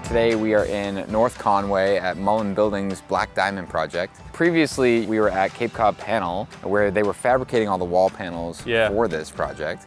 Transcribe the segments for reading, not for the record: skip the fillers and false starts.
Today we are in North Conway at Mullen Building's Black Diamond project. Previously we were at Cape Cod Panel where they were fabricating all the wall panels for this project.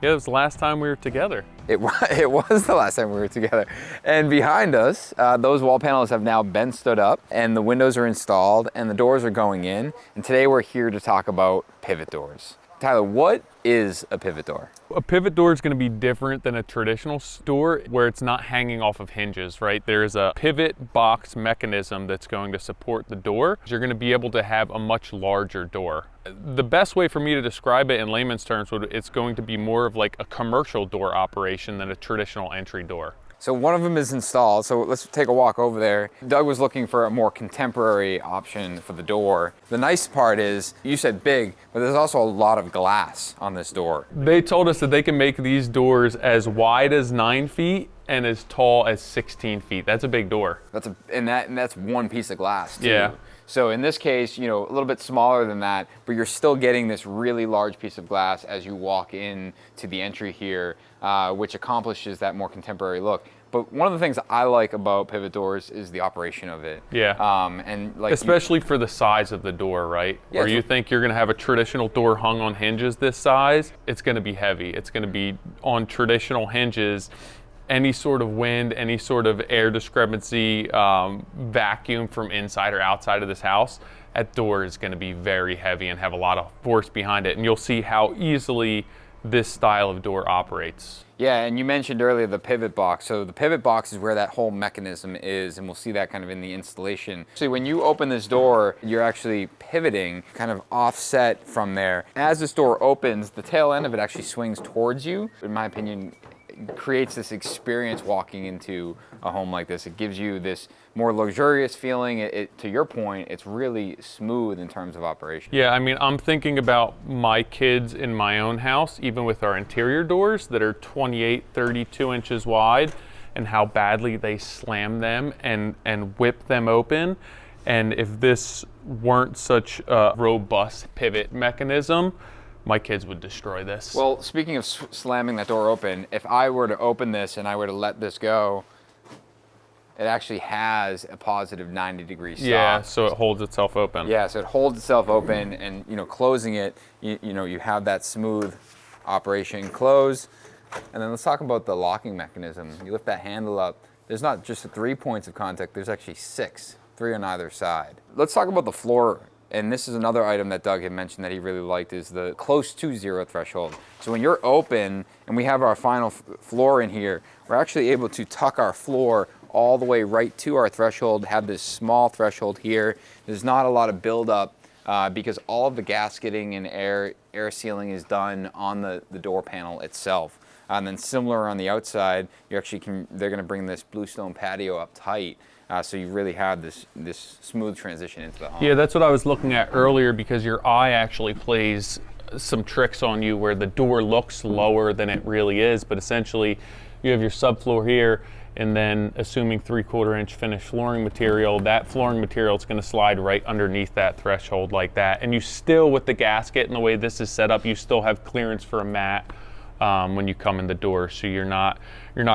Yeah, it was the last time we were together. It was the last time we were together. And behind us, those wall panels have now been stood up and the windows are installed and the doors are going in. And today we're here to talk about pivot doors. Tyler, what is a pivot door? A pivot door is going to be different than a traditional door where it's not hanging off of hinges, right? There's a pivot box mechanism that's going to support the door. You're going to be able to have a much larger door. The best way for me to describe it in layman's terms would it's going to be more of like a commercial door operation than a traditional entry door. So one of them is installed, so let's take a walk over there. Doug was looking for a more contemporary option for the door. The nice part is, you said big, but there's also a lot of glass on this door. They told us that they can make these doors as wide as 9 feet and as tall as 16 feet. That's a big door. And that's one piece of glass too. Yeah. So in this case, you know, a little bit smaller than that, but you're still getting this really large piece of glass as you walk in to the entry here, which accomplishes that more contemporary look. But one of the things I like about pivot doors is the operation of it. Yeah. And like especially for the size of the door, right? Yeah, Where you think you're going to have a traditional door hung on hinges this size, it's going to be heavy. It's going to be on traditional hinges. Any sort of wind, any sort of air discrepancy, vacuum from inside or outside of this house, that door is going to be very heavy and have a lot of force behind it. And you'll see how easily this style of door operates. Yeah, and you mentioned earlier the pivot box. So the pivot box is where that whole mechanism is, and we'll see that kind of in the installation. So when you open this door, you're actually pivoting kind of offset from there. As this door opens, the tail end of it actually swings towards you. In my opinion, creates this experience walking into a home like this. It gives you this more luxurious feeling. To your point, it's really smooth in terms of operation. Yeah, I mean, I'm thinking about my kids in my own house, even with our interior doors that are 28, 32 inches wide, and how badly they slam them and whip them open. And if this weren't such a robust pivot mechanism, my kids would destroy this. Well, speaking of slamming that door open, if I were to open this and I were to let this go, it actually has a positive 90-degree stop. Yeah, so it holds itself open. Yeah, so it holds itself open, and you know, closing it, you know, you have that smooth operation. Close, and then let's talk about the locking mechanism. You lift that handle up. There's not just 3 points of contact. There's actually 6, 3 on either side. Let's talk about the floor. And this is another item that Doug had mentioned that he really liked, is the close to zero threshold. So when you're open and we have our final floor in here, we're actually able to tuck our floor all the way right to our threshold, have this small threshold here. There's not a lot of buildup because all of the gasketing and air sealing is done on the door panel itself. And then similar on the outside, you actually they're gonna bring this bluestone patio up tight. So you really have this smooth transition into the home. Yeah, that's what I was looking at earlier, because your eye actually plays some tricks on you where the door looks lower than it really is, but essentially you have your subfloor here, and then assuming 3/4 inch finished flooring material, that flooring material is going to slide right underneath that threshold like that. And you still, with the gasket and the way this is set up, you still have clearance for a mat when you come in the door, so you're not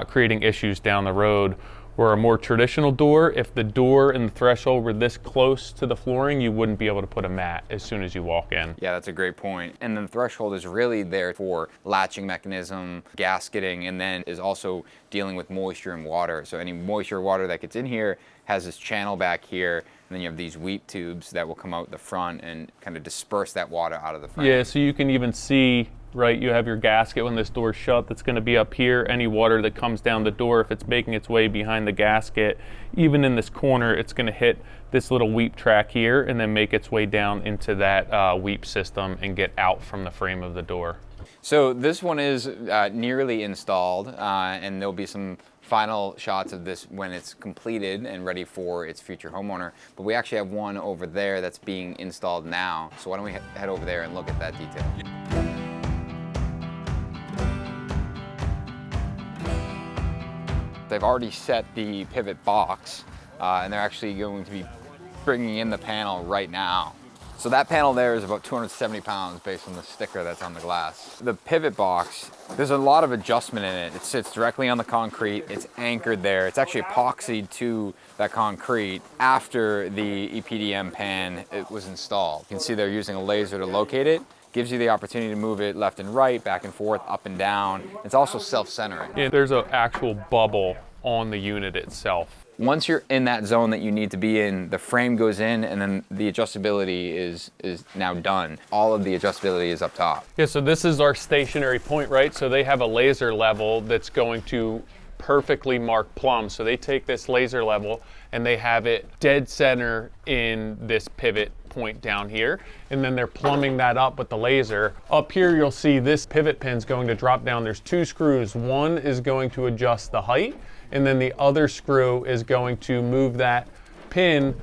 creating issues down the road. Or a more traditional door, if the door and the threshold were this close to the flooring, you wouldn't be able to put a mat as soon as you walk in. Yeah, that's a great point. And the threshold is really there for latching mechanism, gasketing, and then is also dealing with moisture and water. So any moisture or water that gets in here has this channel back here, and then you have these weep tubes that will come out the front and kind of disperse that water out of the front. Yeah, so you can even see, right, you have your gasket when this door's shut, that's going to be up here. Any water that comes down the door, if it's making its way behind the gasket, even in this corner, it's going to hit this little weep track here and then make its way down into that weep system and get out from the frame of the door. So this one is nearly installed, and there'll be some final shots of this when it's completed and ready for its future homeowner. But we actually have one over there that's being installed now. So why don't we head over there and look at that detail. They've already set the pivot box, and they're actually going to be bringing in the panel right now. So that panel there is about 270 pounds based on the sticker that's on the glass. The pivot box, there's a lot of adjustment in it. It sits directly on the concrete. It's anchored there. It's actually epoxied to that concrete after the EPDM pan it was installed. You can see they're using a laser to locate it. Gives you the opportunity to move it left and right, back and forth, up and down. It's also self-centering. Yeah, there's an actual bubble on the unit itself. Once you're in that zone that you need to be in, the frame goes in and then the adjustability is now done. All of the adjustability is up top. Yeah, so this is our stationary point, right? So they have a laser level that's going to perfectly mark plumb. So they take this laser level and they have it dead center in this pivot point down here, and then they're plumbing that up with the laser. Up here you'll see this pivot pin's going to drop down. There's 2 screws. One is going to adjust the height, and then the other screw is going to move that pin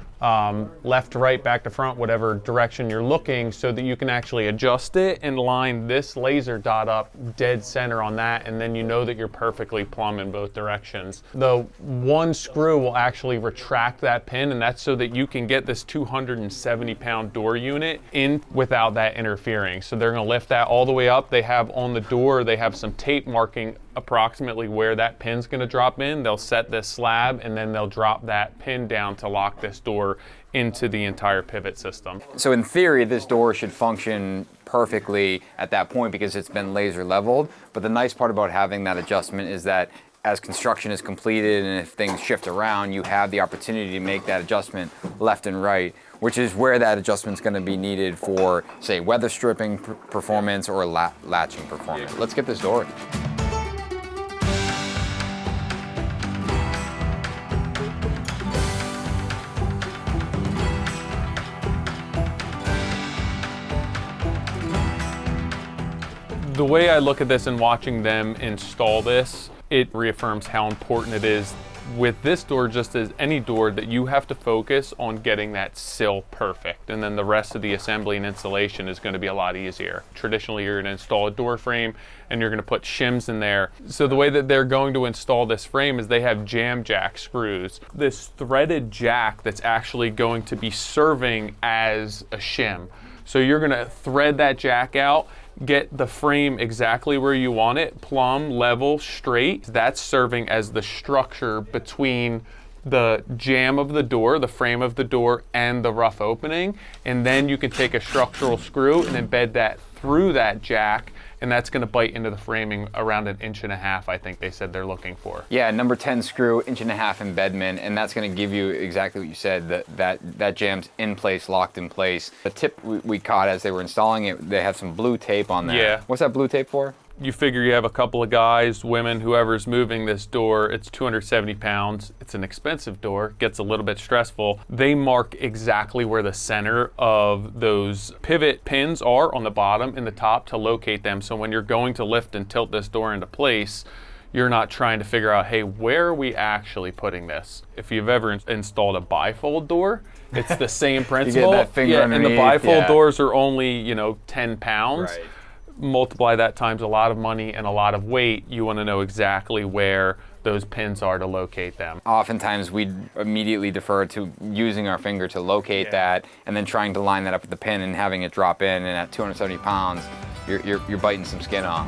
left to right, back to front, whatever direction you're looking, so that you can actually adjust it and line this laser dot up dead center on that, and then you know that you're perfectly plumb in both directions. The one screw will actually retract that pin, and that's so that you can get this 270-pound door unit in without that interfering. So they're going to lift that all the way up. They have on the door, they have some tape marking approximately where that pin's going to drop in. They'll set this slab and then they'll drop that pin down to lock this door into the entire pivot system. So in theory, this door should function perfectly at that point because it's been laser leveled. But the nice part about having that adjustment is that as construction is completed and if things shift around, you have the opportunity to make that adjustment left and right, which is where that adjustment is going to be needed for, say, weather stripping performance or latching performance. Let's get this door in. The way I look at this and watching them install this, it reaffirms how important it is with this door, just as any door, that you have to focus on getting that sill perfect, and then the rest of the assembly and installation is going to be a lot easier. Traditionally, you're going to install a door frame and you're going to put shims in there. So the way that they're going to install this frame is they have Jamb jack screws. This threaded jack that's actually going to be serving as a shim. So you're going to thread that jack out, get the frame exactly where you want it, plumb, level, straight. That's serving as the structure between the jamb of the door, the frame of the door, and the rough opening. And then you can take a structural screw and embed that through that jack, and that's going to bite into the framing around 1.5 inches, I think they said they're looking for. Yeah, number 10 screw, 1.5 inch embedment, and that's going to give you exactly what you said, that jamb's in place, locked in place. The tip we caught as they were installing it, they have some blue tape on there. Yeah. What's that blue tape for? You figure you have a couple of guys, women, whoever's moving this door, it's 270 pounds, it's an expensive door, gets a little bit stressful. They mark exactly where the center of those pivot pins are on the bottom and the top to locate them. So when you're going to lift and tilt this door into place, you're not trying to figure out, hey, where are we actually putting this? If you've ever installed a bifold door, it's the same principle. You get that finger underneath, and the bifold doors are only, 10 pounds. Right. Multiply that times a lot of money and a lot of weight, you want to know exactly where those pins are to locate them. Oftentimes we'd immediately defer to using our finger to locate that and then trying to line that up with the pin and having it drop in, and at 270 pounds, you're biting some skin off.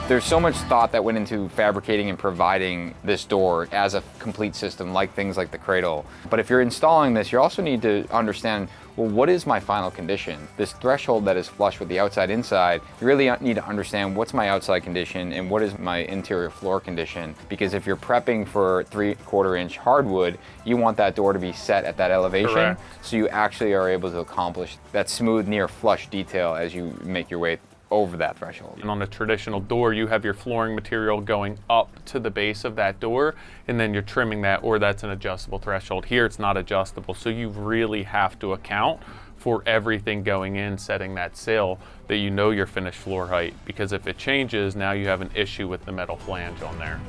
There's so much thought that went into fabricating and providing this door as a complete system, like things like the cradle. But if you're installing this, you also need to understand, well, what is my final condition? This threshold that is flush with the outside inside, you really need to understand what's my outside condition and what is my interior floor condition. Because if you're prepping for 3/4 inch hardwood, you want that door to be set at that elevation. Correct. So you actually are able to accomplish that smooth, near flush detail as you make your way over that threshold. And on a traditional door, you have your flooring material going up to the base of that door, and then you're trimming that, or that's an adjustable threshold. Here, it's not adjustable, so you really have to account for everything going in, setting that sill, that you know your finished floor height, because if it changes, now you have an issue with the metal flange on there.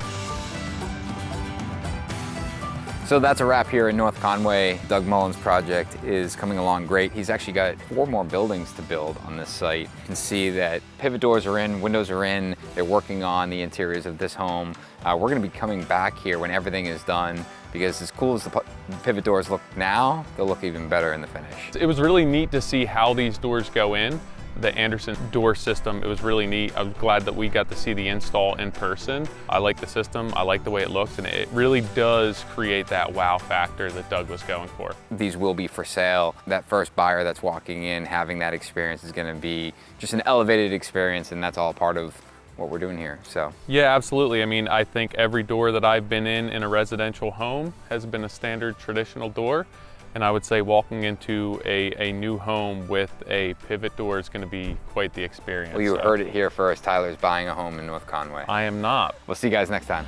So that's a wrap here in North Conway. Doug Mullen's project is coming along great. He's actually got 4 more buildings to build on this site. You can see that pivot doors are in, windows are in. They're working on the interiors of this home. We're gonna be coming back here when everything is done, because as cool as the pivot doors look now, they'll look even better in the finish. It was really neat to see how these doors go in. The Andersen door system, it was really neat. I'm glad that we got to see the install in person. I like the system, I like the way it looks, and it really does create that wow factor that Doug was going for. These will be for sale. That first buyer that's walking in, having that experience is gonna be just an elevated experience, and that's all part of what we're doing here, so. Yeah, absolutely. I mean, I think every door that I've been in a residential home has been a standard traditional door. And I would say walking into a new home with a pivot door is going to be quite the experience. Well, you heard it here first. Tyler's buying a home in North Conway. I am not. We'll see you guys next time.